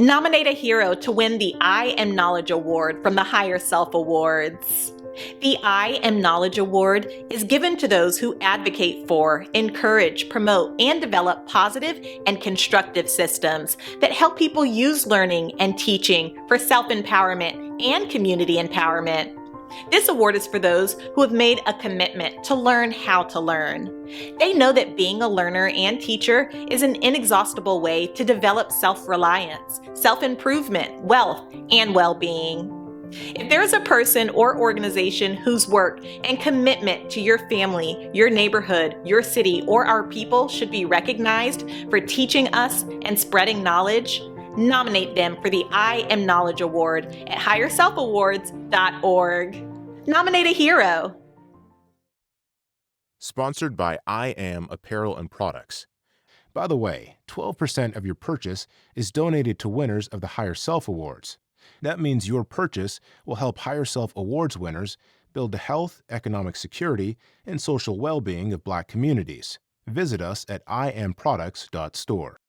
Nominate a hero to win the I Am Knowledge Award from the HigherSelf Awards. The I Am Knowledge Award is given to those who advocate for, encourage, promote, and develop positive and constructive systems that help people use learning and teaching for self-empowerment and community empowerment. This award is for those who have made a commitment to learn how to learn. They know that being a learner and teacher is an inexhaustible way to develop self-reliance, self-improvement, wealth, and well-being. If there is a person or organization whose work and commitment to your family, your neighborhood, your city, or our people should be recognized for teaching us and spreading knowledge, nominate them for the I Am Knowledge Award at HigherSelfAwards.org. Nominate a hero. Sponsored by I Am Apparel and Products. By the way, 12% of your purchase is donated to winners of the HigherSelf Awards. That means your purchase will help HigherSelf Awards winners build the health, economic security, and social well-being of Black communities. Visit us at iamproducts.store.